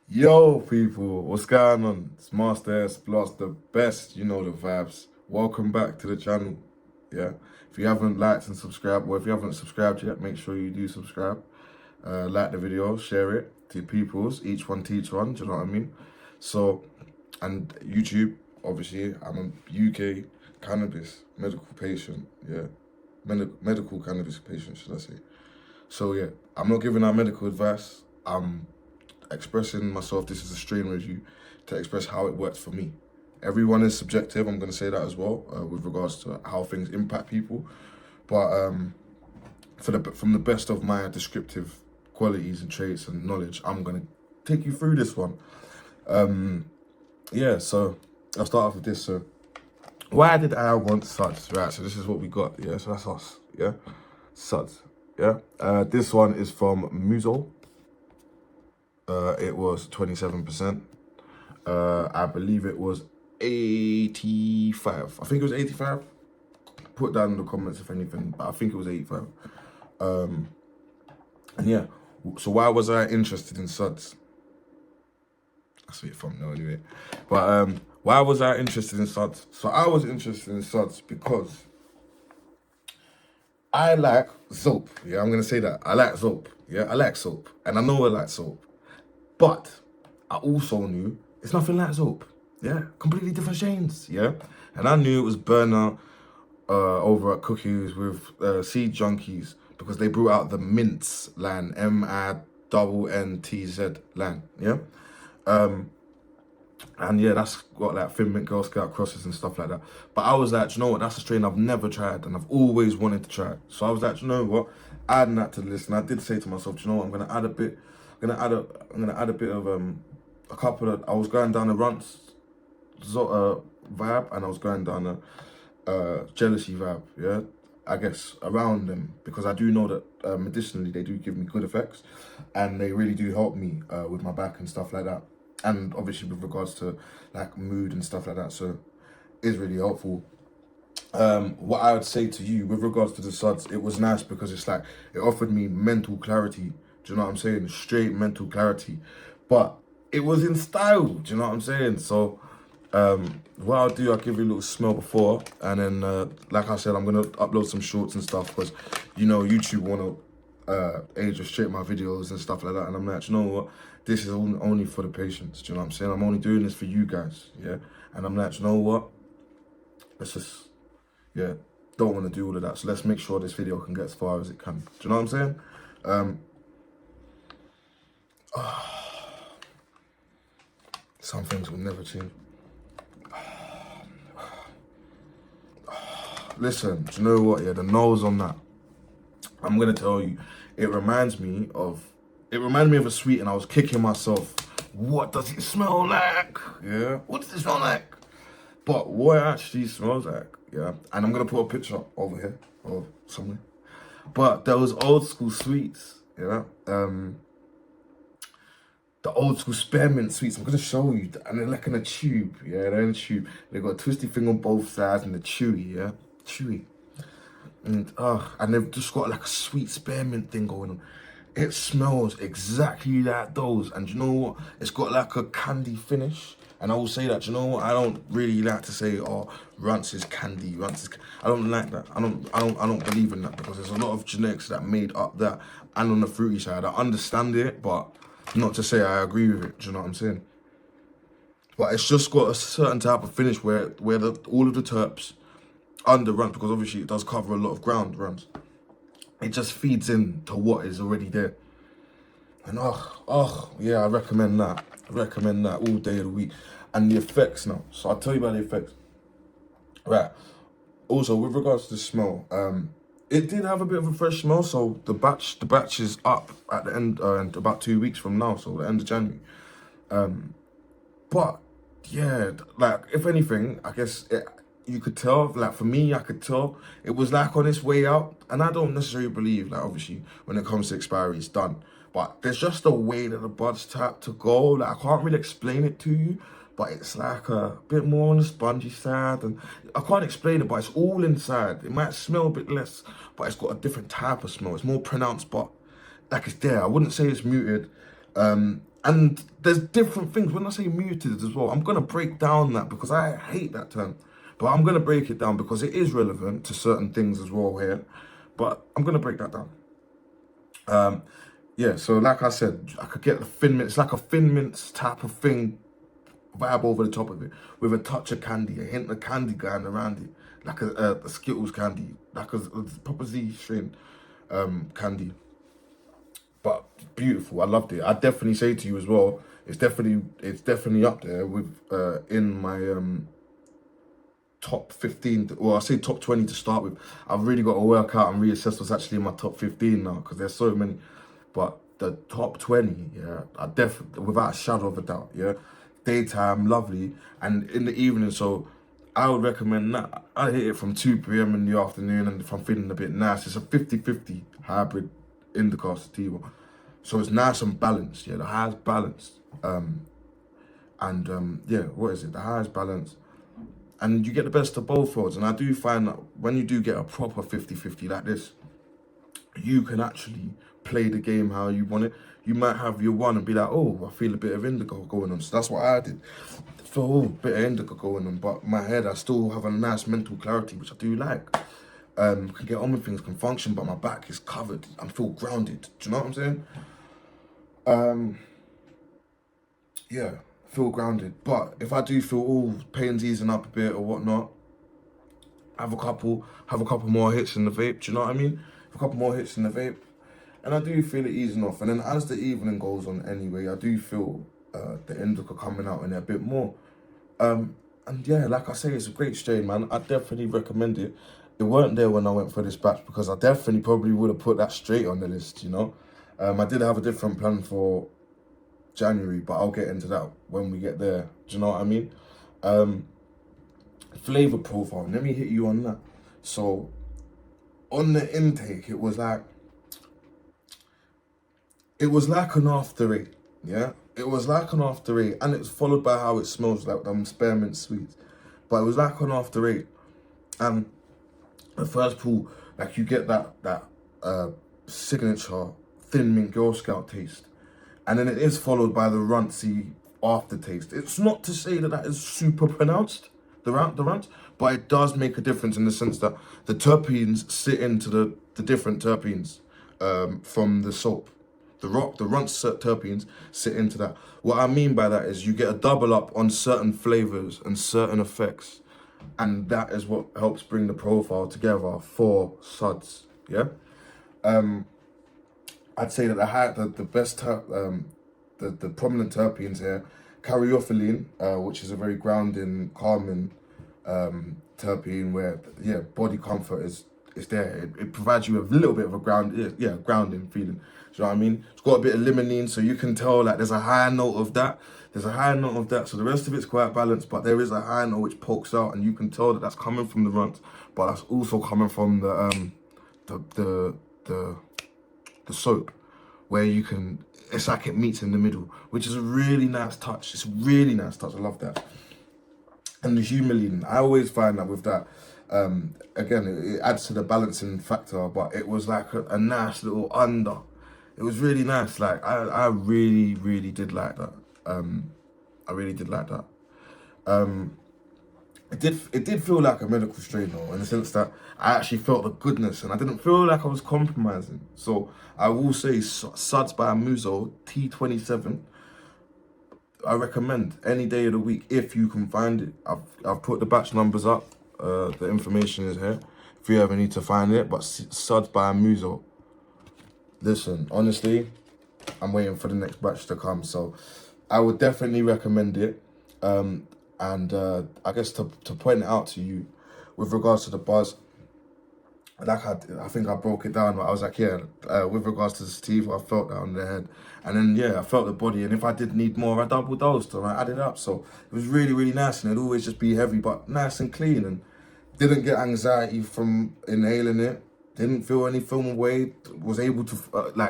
Yo, people, what's going on? It's Master S Plus, the best, you know the vibes. Welcome back to the channel. Yeah, if you haven't liked and subscribed, or if you haven't subscribed yet, make sure you do subscribe. Like the video, share it to your peoples. Each one teach one. Do you know what I mean? So, and YouTube, obviously, I'm a UK cannabis medical patient. Yeah, medical cannabis patient, should I say? So yeah, I'm not giving out medical advice. I'm expressing myself. This is a strain review to express how it works for me. Everyone is subjective. I'm going to say that as well with regards to how things impact people. But from the best of my descriptive qualities and traits and knowledge, I'm going to take you through this one. Yeah, so I'll start off with this. So why did I want Sudz? Right, so this is what we got. Yeah, so that's us. Yeah, Sudz. Yeah, this one is from Muzo. It was 27%. I believe it was 85. I think it was 85. Put down in the comments if anything, but I think it was 85. And yeah, so why was I interested in Sudz? That's a bit thumbnail anyway. But why was I interested in Sudz? So I was interested in Sudz because I like soap. Yeah, I'm gonna say that. I like soap. Yeah, I like soap. And I know I like soap. But I also knew it's nothing like soap. Yeah, completely different shades. Yeah, and I knew it was burner over at Cookies with Seed Junkies because they brought out the Mints line, MINTZ line. Yeah, and yeah, that's got like Thin Mint Girl Scout crosses and stuff like that. But I was like, you know what? That's a strain I've never tried and I've always wanted to try. So I was like, you know what? Adding that to the list, and I did say to myself, you know what? I'm gonna add a bit. I'm gonna add a bit of a couple of. I was going down the runts vibe, and I was going down a jealousy vibe. Yeah, I guess around them because I do know that medicinally they do give me good effects, and they really do help me with my back and stuff like that. And obviously with regards to like mood and stuff like that, so it's really helpful. What I would say to you with regards to the Sudz, it was nice because it's like it offered me mental clarity. Do you know what I'm saying? Straight mental clarity, but it was in style. Do you know what I'm saying? So, what I'll do, I'll give you a little smell before, and then, like I said, I'm gonna upload some shorts and stuff because, you know, YouTube wanna age restrict my videos and stuff like that, and I'm like, you know what? This is only for the patients. Do you know what I'm saying? I'm only doing this for you guys, yeah. And I'm like, you know what? Let's just, yeah, don't want to do all of that. So let's make sure this video can get as far as it can. Do you know what I'm saying? Some things will never change. Listen, do you know what? Yeah, the nose on that. I'm gonna tell you, it reminds me of a sweet, and I was kicking myself. What does it smell like? Yeah, what does it smell like? But what it actually smells like, yeah. And I'm gonna put a picture over here or somewhere. But those old school sweets, yeah. The old school spearmint sweets. I'm gonna show you, and they're like in a tube. Yeah, they're in a tube. They got a twisty thing on both sides, and the chewy. Yeah, chewy. And they've just got like a sweet spearmint thing going on. It smells exactly like those, and you know what? It's got like a candy finish. And I will say that, you know what? I don't really like to say, oh, Runts is candy. I don't like that. I don't believe in that because there's a lot of genetics that made up that. And on the fruity side, I understand it, but not to say I agree with it. Do you know what I'm saying? But it's just got a certain type of finish where all of the terps under Runs, because obviously it does cover a lot of ground, Runs. It just feeds in to what is already there. And yeah, I recommend that. I recommend that all day of the week. And the effects now. So I'll tell you about the effects. Right. Also, with regards to the smell, it did have a bit of a fresh smell. So the batch is up at the end, and about 2 weeks from now, so the end of January. But yeah, like if anything, I guess you could tell. Like for me, I could tell it was like on its way out. And I don't necessarily believe, like obviously, when it comes to expiry, it's done. But there's just a way that the bud's tap to go. Like I can't really explain it to you, but it's like a bit more on the spongy side, and I can't explain it, but it's all inside. It might smell a bit less, but it's got a different type of smell. It's more pronounced, but like it's there. I wouldn't say it's muted. And And there's different things. When I say muted as well, I'm going to break down that because I hate that term. But I'm going to break it down because it is relevant to certain things as well here. But I'm going to break that down. Yeah, so like I said, I could get the thin mint. It's like a thin mint type of thing, vibe over the top of it, with a touch of candy, a hint of candy going around it, like a Skittles candy, like a proper Z string candy. But beautiful, I loved it. I definitely say to you as well, it's definitely up there with in my top 15, well, I say top 20 to start with. I've really got to work out and reassess what's actually in my top 15 now because there's so many. But the top 20, yeah, I definitely, without a shadow of a doubt, yeah. Daytime, lovely, and in the evening, so I would recommend that. I hit it from 2 p.m. in the afternoon, and if I'm feeling a bit nice, it's a 50-50 hybrid indica sativa. So it's nice and balanced, yeah, the high is balanced. Yeah, what is it? The high is balanced. And you get the best of both worlds. And I do find that when you do get a proper 50-50 like this, you can actually play the game how you want it. You might have your one and be like, oh, I feel a bit of indica going on. So that's what I did. So, a bit of indica going on. But my head, I still have a nice mental clarity, which I do like. Can get on with things, can function, but my back is covered. I feel grounded. Do you know what I'm saying? Yeah, feel grounded. But if I do feel pain's easing up a bit or whatnot, have a couple more hits in the vape. Do you know what I mean? Have a couple more hits in the vape, and I do feel it easing off. And then as the evening goes on, anyway, I do feel the indica coming out in it a bit more. And yeah, like I say, it's a great strain, man. I definitely recommend it. It weren't there when I went for this batch because I definitely probably would have put that straight on the list, you know. I did have a different plan for January, but I'll get into that when we get there. Do you know what I mean? Flavor profile. Let me hit you on that. So on the intake, it was like an after eight. Yeah, it was like an after eight, and it's followed by how it smells like them spearmint sweets. But it was like an after eight, and the first pull, like you get that signature thin mint Girl Scout taste. And then it is followed by the runtsy aftertaste. It's not to say that is super pronounced, the runt, but it does make a difference in the sense that the terpenes sit into the different terpenes from the soap. The runt terpenes sit into that. What I mean by that is you get a double up on certain flavors and certain effects. And that is what helps bring the profile together for Sudz, yeah? I'd say that the best the prominent terpenes here, caryophyllene, which is a very grounding, calming terpene where body comfort is there. It provides you with a little bit of a grounding feeling. Do you know what I mean? It's got a bit of limonene, so you can tell like there's a high note of that. There's a high note of that, so the rest of it's quite balanced, but there is a high note which pokes out, and you can tell that that's coming from the runt, but that's also coming from the soap, where you can, it's like it meets in the middle, which is a really nice touch. It's a really nice touch. I love that. And the humulene, I always find that with that, again, it adds to the balancing factor, but it was like a nice little under. It was really nice. Like I really, really did like that. I really did like that. It did feel like a medical strain though, in the sense that I actually felt the goodness and I didn't feel like I was compromising. So I will say Sudz by Muzo T27. I recommend any day of the week if you can find it. I've put the batch numbers up. The information is here if you ever need to find it. But Sudz by Muzo. Listen, honestly, I'm waiting for the next batch to come. So I would definitely recommend it. And I guess to point it out to you with regards to the buzz, like I think I broke it down, but I was like, yeah, with regards to the sativa, I felt that on the head. And then, yeah, I felt the body. And if I did need more, I double dosed and I added up. So it was really, really nice. And it'd always just be heavy, but nice and clean. And didn't get anxiety from inhaling it. Didn't feel any film away. Was able to,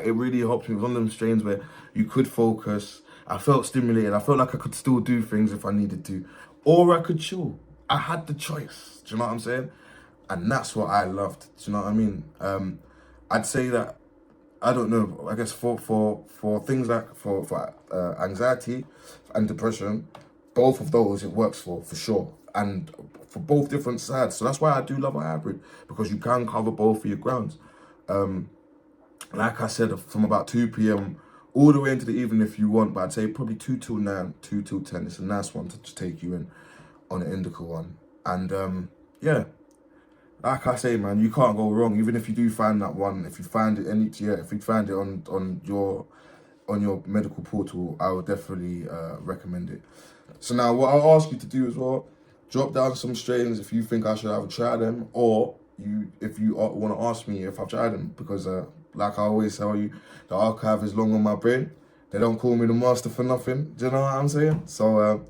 it really helped me. It was one of them strains where you could focus. I felt stimulated. I felt like I could still do things if I needed to. Or I could chill. I had the choice. Do you know what I'm saying? And that's what I loved. Do you know what I mean? I'd say that I don't know. I guess for things like for anxiety and depression, both of those it works for sure, and for both different sides. So that's why I do love a hybrid, because you can cover both of your grounds. Like I said, from about 2 p.m. all the way into the evening if you want, but I'd say probably 2 till 9, 2 till 10. It's a nice one to just take you in on an indica one. And yeah, like I say, man, you can't go wrong. Even if you do find that one, if you find it if you find it on your medical portal, I would definitely recommend it. So now what I'll ask you to do as well, drop down some strains if you think I should either try them, or if you want to ask me if I've tried them, because like I always tell you, the archive is long on my brain. They don't call me the master for nothing. Do you know what I'm saying? So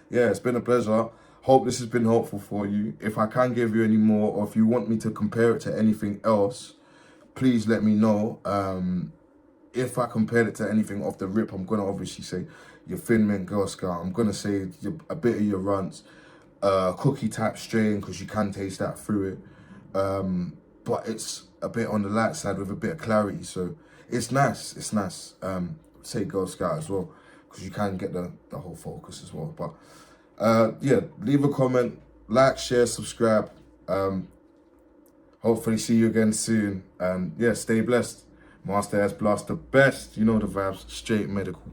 yeah, it's been a pleasure. Hope this has been helpful for you. If I can give you any more, or if you want me to compare it to anything else, please let me know. If I compared it to anything off the rip, I'm gonna obviously say your Thin Mint Girl Scout. I'm gonna say a bit of your Runts, cookie type strain, because you can taste that through it. But it's a bit on the light side with a bit of clarity, so it's nice. It's nice. Say Girl Scout as well, because you can get the whole focus as well. But yeah, leave a comment, like, share, subscribe. Hopefully see you again soon. And yeah, stay blessed. Master S Blast, the best. You know the vibes. Straight medical.